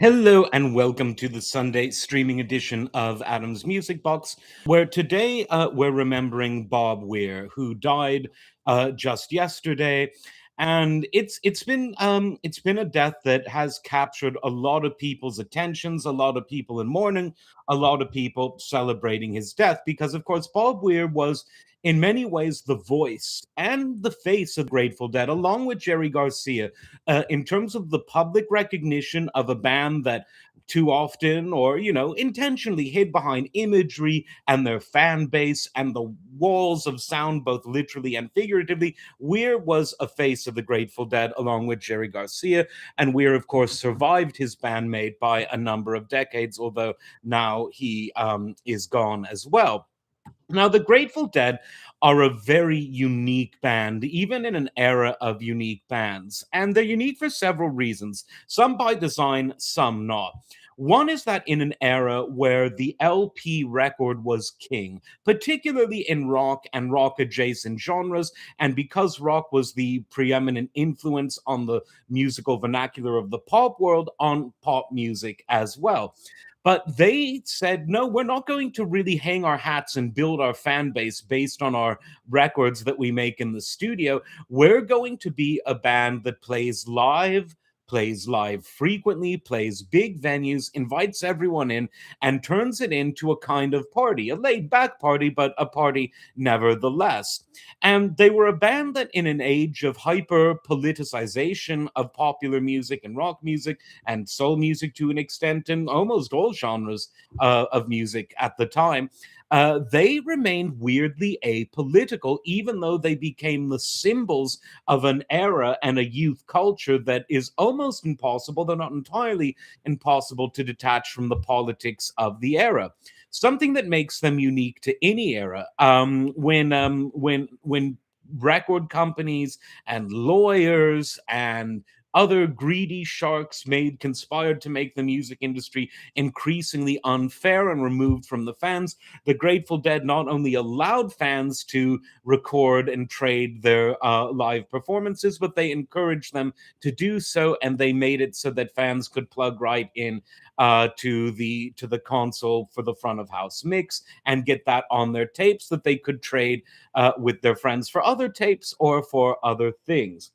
Hello and welcome to the Sunday streaming edition of Adam's Music Box, where today we're remembering Bob Weir, who died just yesterday, and it's been a death that has captured a lot of people's attentions, a lot of people in mourning, a lot of people celebrating his death, because of course Bob Weir was. In many ways, the voice and the face of Grateful Dead, along with Jerry Garcia, in terms of the public recognition of a band that too often or intentionally hid behind imagery and their fan base and the walls of sound, both literally and figuratively. Weir was a face of the Grateful Dead along with Jerry Garcia, and Weir of course survived his bandmate by a number of decades, although now he is gone as well. Now, the Grateful Dead are a very unique band, even in an era of unique bands. And they're unique for several reasons, some by design, some not. One is that in an era where the LP record was king, particularly in rock and rock adjacent genres, and because rock was the preeminent influence on the musical vernacular of the pop world, on pop music as well. But they said, no, we're not going to really hang our hats and build our fan base based on our records that we make in the studio. We're going to be a band that plays live frequently, plays big venues, invites everyone in, and turns it into a kind of party, a laid back party, but a party nevertheless. And they were a band that, in an age of hyper politicization of popular music and rock music, and soul music to an extent, and almost all genres of music at the time, they remained weirdly apolitical, even though they became the symbols of an era and a youth culture that is almost impossible, though not entirely impossible, to detach from the politics of the era. Something that makes them unique to any era. When record companies and lawyers and other greedy sharks conspired to make the music industry increasingly unfair and removed from the fans, the Grateful Dead not only allowed fans to record and trade their live performances, but they encouraged them to do so, and they made it so that fans could plug right in to the console for the front of house mix and get that on their tapes that they could trade with their friends for other tapes or for other things.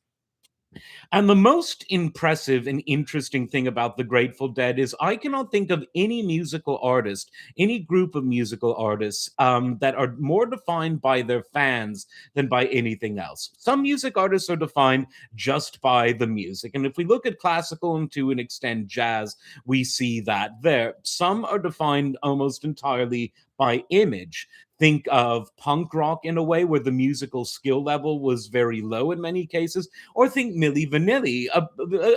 And the most impressive and interesting thing about the Grateful Dead is I cannot think of any musical artist, any group of musical artists that are more defined by their fans than by anything else. Some music artists are defined just by the music. And if we look at classical and to an extent jazz, we see that there. Some are defined almost entirely by image. Think of punk rock in a way where the musical skill level was very low in many cases, or think Milli Vanilli,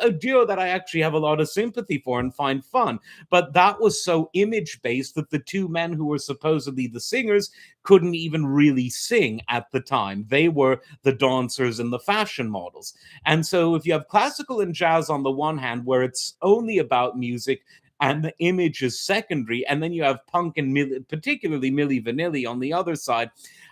a duo that I actually have a lot of sympathy for and find fun. But that was so image based that the two men who were supposedly the singers couldn't even really sing at the time. They were the dancers and the fashion models. And so if you have classical and jazz on the one hand, where it's only about music, and the image is secondary. And then you have punk and particularly Milli Vanilli on the other side.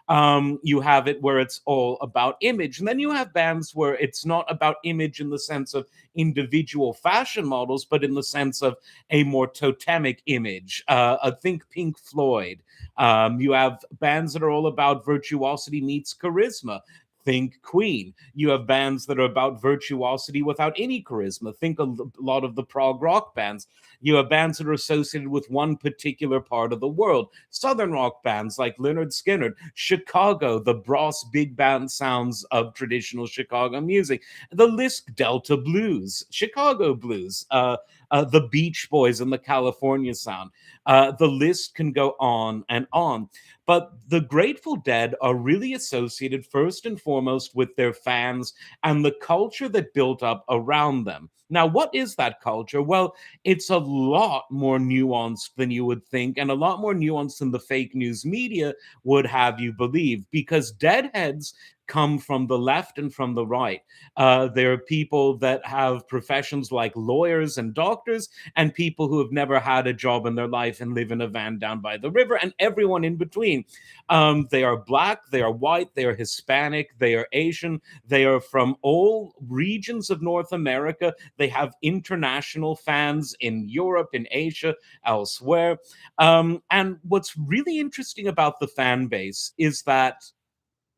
You have it where it's all about image. And then you have bands where it's not about image in the sense of individual fashion models, but in the sense of a more totemic image. I think Pink Floyd. You have bands that are all about virtuosity meets charisma. Think Queen. You have bands that are about virtuosity without any charisma. Think a lot of the prog rock bands. You have bands that are associated with one particular part of the world. Southern rock bands like Leonard Skinner. Chicago, the brass big band sounds of traditional Chicago music. The list, Delta blues, Chicago blues, the Beach Boys and the California sound. The list can go on and on. But the Grateful Dead are really associated first and foremost with their fans and the culture that built up around them. Now, what is that culture? Well, it's a lot more nuanced than you would think, and a lot more nuanced than the fake news media would have you believe, because Deadheads come from the left and from the right. There are people that have professions like lawyers and doctors, and people who have never had a job in their life and live in a van down by the river, and everyone in between. They are black, they are white, they are Hispanic, they are Asian, they are from all regions of North America. They have international fans in Europe, in Asia, elsewhere. And what's really interesting about the fan base is that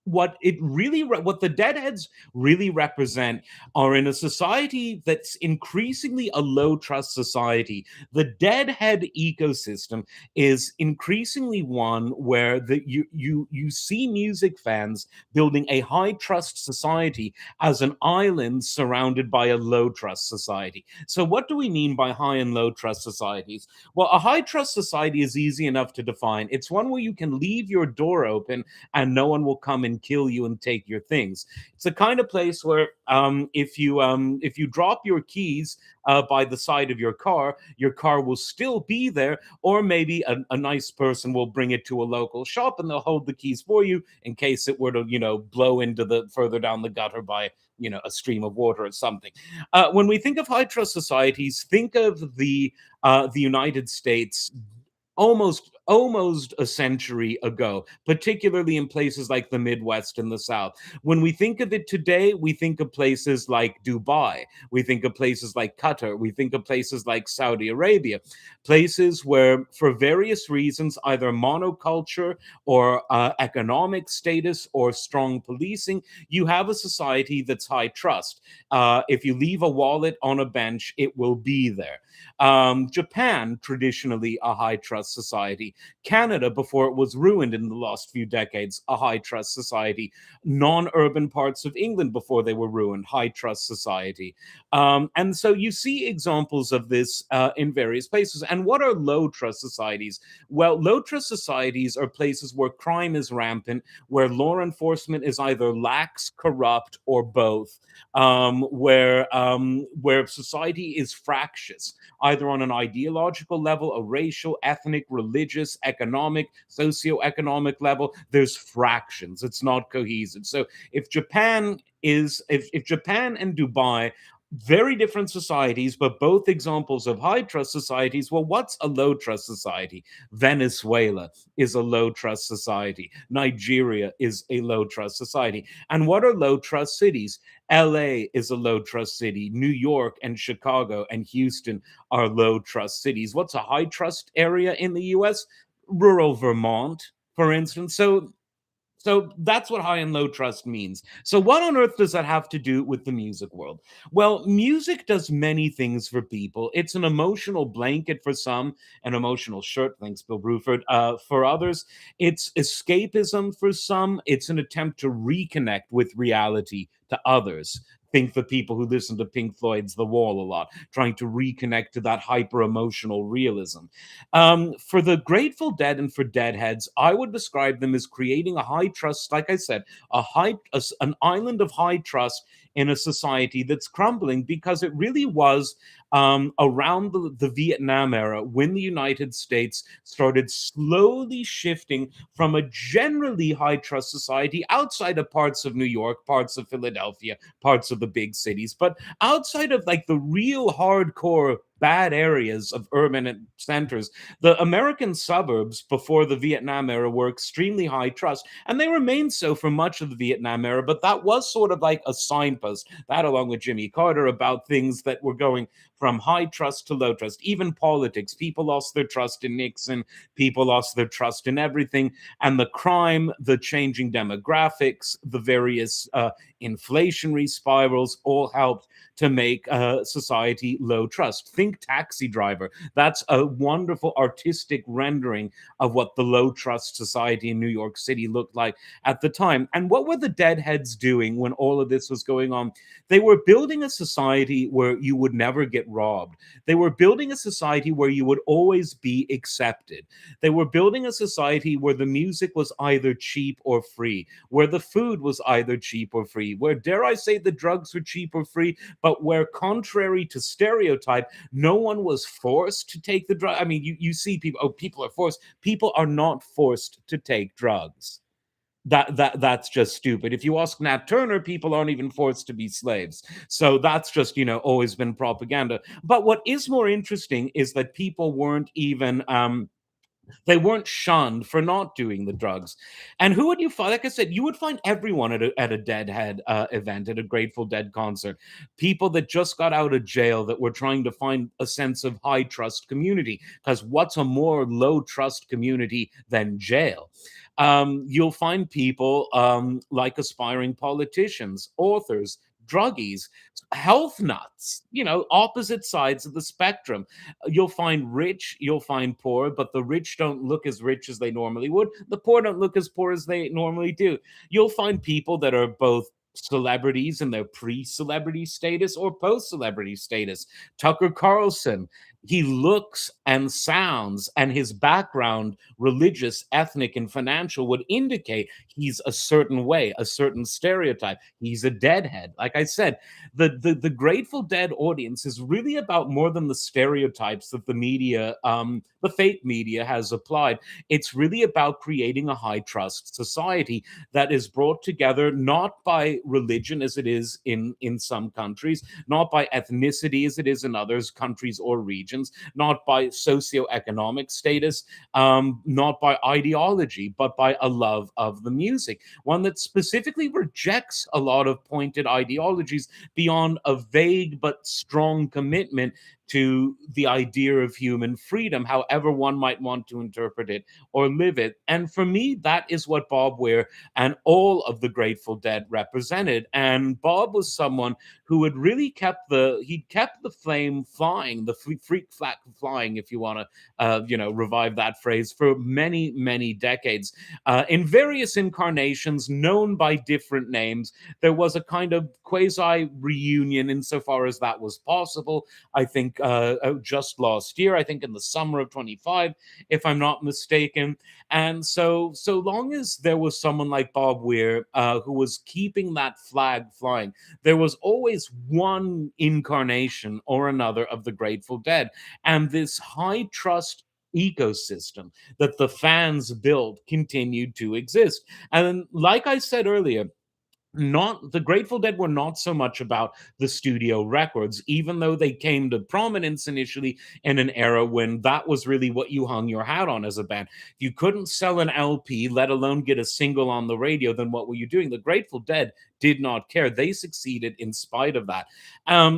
what the deadheads really represent are in a society that's increasingly a low trust society. The deadhead ecosystem is increasingly one where you see music fans building a high trust society as an island surrounded by a low trust society. So what do we mean by high and low trust societies? Well, a high trust society is easy enough to define. It's one where you can leave your door open and no one will come and kill you and take your things. It's the kind of place where if you drop your keys by the side of your car will still be there, or maybe a nice person will bring it to a local shop and they'll hold the keys for you in case it were to blow into the further down the gutter by a stream of water or something. When we think of high trust societies, think of the United States almost a century ago, particularly in places like the Midwest and the South. When we think of it today, we think of places like Dubai, we think of places like Qatar, we think of places like Saudi Arabia, places where, for various reasons, either monoculture or economic status or strong policing, you have a society that's high trust. If you leave a wallet on a bench, it will be there. Japan, traditionally a high trust society. Canada, before it was ruined in the last few decades, a high trust society. Non urban parts of England, before they were ruined, high trust society. And so you see examples of this in various places. And what are low trust societies? Well, low trust societies are places where crime is rampant, where law enforcement is either lax, corrupt, or both, where society is fractious, either on an ideological level, a racial, ethnic, religious, economic, socioeconomic level. There's fractions. It's not cohesive. So if Japan and Dubai, very different societies, but both examples of high trust societies. Well, what's a low trust society? Venezuela is a low trust society. Nigeria is a low trust society. And what are low trust cities? LA is a low trust city. New York and Chicago and Houston are low trust cities. What's a high trust area in the US? Rural Vermont, for instance. So that's what high and low trust means. So, what on earth does that have to do with the music world? Well, music does many things for people. It's an emotional blanket for some, an emotional shirt, thanks, Bill Bruford. For others, it's escapism for some. It's an attempt to reconnect with reality to others. Think the people who listen to Pink Floyd's The Wall a lot, trying to reconnect to that hyper emotional realism. For the Grateful Dead and for Deadheads, I would describe them as creating a high trust, like I said, an island of high trust in a society that's crumbling, because it really was around the Vietnam era when the United States started slowly shifting from a generally high trust society outside of parts of New York, parts of Philadelphia, parts of the big cities, but outside of like the real hardcore bad areas of urban centers. The American suburbs before the Vietnam era were extremely high trust, and they remained so for much of the Vietnam era, but that was sort of like a signpost, that along with Jimmy Carter, about things that were going from high trust to low trust. Even politics, people lost their trust in Nixon, people lost their trust in everything, and the crime, the changing demographics, the various inflationary spirals all helped to make society low trust. Think Taxi Driver. That's a wonderful artistic rendering of what the low trust society in New York City looked like at the time. And what were the Deadheads doing when all of this was going on? They were building a society where you would never get robbed. They were building a society where you would always be accepted. They were building a society where the music was either cheap or free, where the food was either cheap or free, where, dare I say, the drugs were cheap or free, but where, contrary to stereotype, no one was forced to take the drug. I mean, you see people, oh, people are forced. People are not forced to take drugs. That's just stupid. If you ask Nat Turner, people aren't even forced to be slaves. So that's just, always been propaganda. But what is more interesting is that people weren't even They weren't shunned for not doing the drugs. And who would you find? Like I said, you would find everyone at a Deadhead event, at a Grateful Dead concert. People that just got out of jail that were trying to find a sense of high trust community. Because what's a more low trust community than jail? You'll find people like aspiring politicians, authors, druggies, health nuts, opposite sides of the spectrum. You'll find rich, you'll find poor, but the rich don't look as rich as they normally would. The poor don't look as poor as they normally do. You'll find people that are both celebrities in their pre-celebrity status or post-celebrity status. Tucker Carlson, he looks and sounds and his background, religious, ethnic, and financial, would indicate he's a certain way, a certain stereotype. He's a deadhead. Like I said, the Grateful Dead audience is really about more than the stereotypes that the media, the fake media, has applied. It's really about creating a high trust society that is brought together not by religion as it is in some countries, not by ethnicity as it is in others countries or regions, not by socioeconomic status, not by ideology, but by a love of the music. One that specifically rejects a lot of pointed ideologies beyond a vague but strong commitment to the idea of human freedom, however one might want to interpret it or live it. And for me, that is what Bob Weir and all of the Grateful Dead represented. And Bob was someone who had really kept the flame flying, the freak flag flying, if you want to, revive that phrase, for many, many decades, in various incarnations, known by different names. There was a kind of quasi reunion insofar as that was possible. I think just last year, I think in the summer of 25, if I'm not mistaken. And so long as there was someone like Bob Weir who was keeping that flag flying, there was always one incarnation or another of the Grateful Dead. And this high trust ecosystem that the fans built continued to exist. And like I said earlier, not the Grateful Dead were not so much about the studio records, even though they came to prominence initially in an era when that was really what you hung your hat on as a band. If you couldn't sell an LP, let alone get a single on the radio, then what were you doing? The Grateful Dead did not care. They succeeded in spite of that.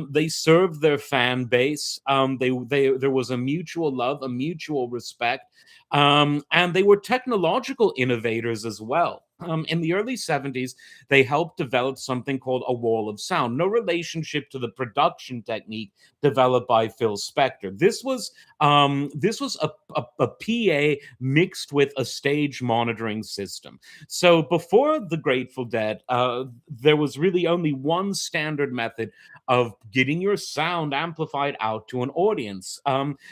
They served their fan base. They there was a mutual love, a mutual respect, and they were technological innovators as well. In the early 70s, they helped develop something called a wall of sound. No relationship to the production technique developed by Phil Spector. This was a PA mixed with a stage monitoring system. So before the Grateful Dead, there was really only one standard method of getting your sound amplified out to an audience.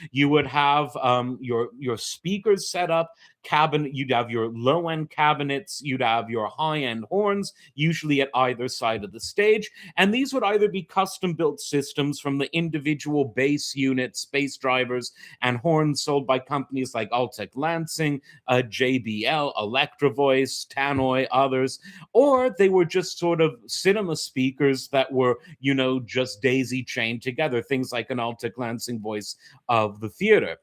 You would have your speakers set up, cabinet. You'd have your low end cabinets, you'd have your high end horns, usually at either side of the stage. And these would either be custom built systems from the individual bass units, bass drivers, and horns sold by companies like Altec Lansing, JBL, Electro Voice, Tannoy, others, or they were just sort of cinema speakers that were, just daisy chained together, things like an Altec Lansing voice of the theater.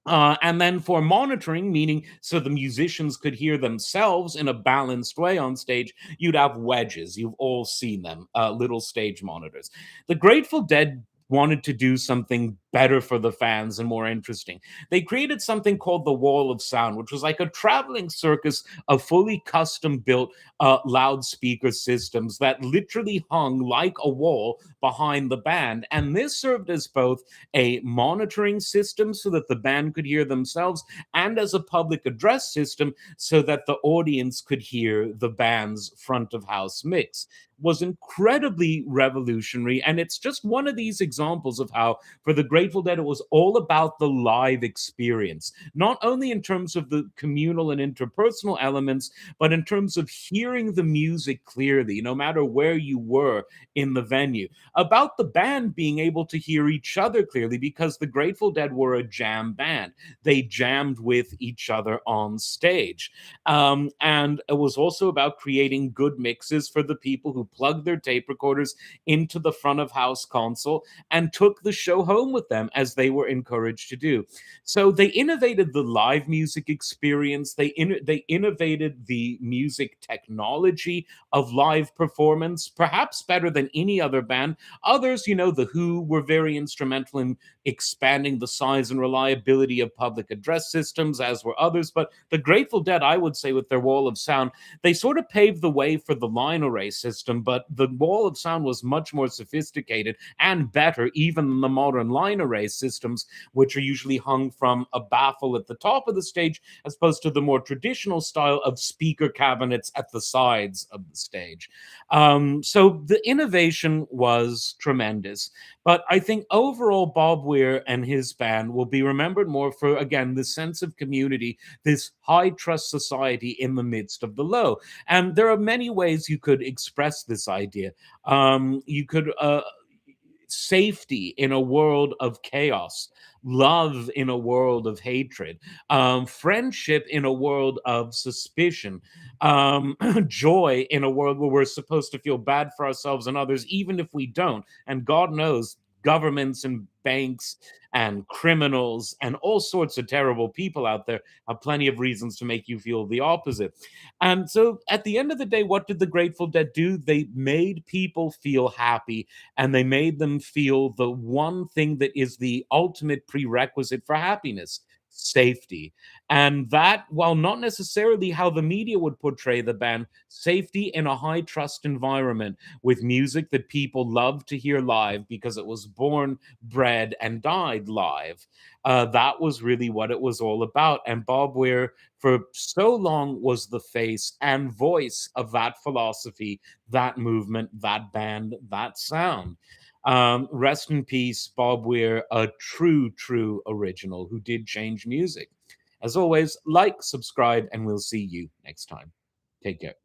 And then for monitoring, meaning so the musicians could hear themselves in a balanced way on stage, you'd have wedges. You've all seen them, little stage monitors. The Grateful Dead wanted to do something better for the fans and more interesting. They created something called the Wall of Sound, which was like a traveling circus of fully custom built loudspeaker systems that literally hung like a wall behind the band. And this served as both a monitoring system so that the band could hear themselves, and as a public address system so that the audience could hear the band's front of house mix. Was incredibly revolutionary, and it's just one of these examples of how for the Grateful Dead it was all about the live experience, not only in terms of the communal and interpersonal elements, but in terms of hearing the music clearly, no matter where you were in the venue. About the band being able to hear each other clearly, because the Grateful Dead were a jam band. They jammed with each other on stage. And it was also about creating good mixes for the people who plugged their tape recorders into the front of house console and took the show home with them as they were encouraged to do. So they innovated the live music experience. They innovated the music technology of live performance, perhaps better than any other band. Others, the Who were very instrumental in expanding the size and reliability of public address systems, as were others. But the Grateful Dead, I would say, with their wall of sound, they sort of paved the way for the line array system, but the wall of sound was much more sophisticated and better even than the modern line array systems, which are usually hung from a baffle at the top of the stage, as opposed to the more traditional style of speaker cabinets at the sides of the stage. So the innovation was tremendous. But I think overall, Bob Weir and his band will be remembered more for, again, the sense of community, this high trust society in the midst of the low. And there are many ways you could express this idea. You could safety in a world of chaos, love in a world of hatred, friendship in a world of suspicion, joy in a world where we're supposed to feel bad for ourselves and others, even if we don't. And God knows, governments and banks and criminals and all sorts of terrible people out there have plenty of reasons to make you feel the opposite. And so at the end of the day, what did the Grateful Dead do? They made people feel happy, and they made them feel the one thing that is the ultimate prerequisite for happiness: safety. And that, while not necessarily how the media would portray the band, safety in a high trust environment with music that people loved to hear live because it was born, bred, and died live. That was really what it was all about. And Bob Weir, for so long, was the face and voice of that philosophy, that movement, that band, that sound. Rest in peace, Bob Weir, a true, true original who did change music. As always, like, subscribe, and we'll see you next time. Take care.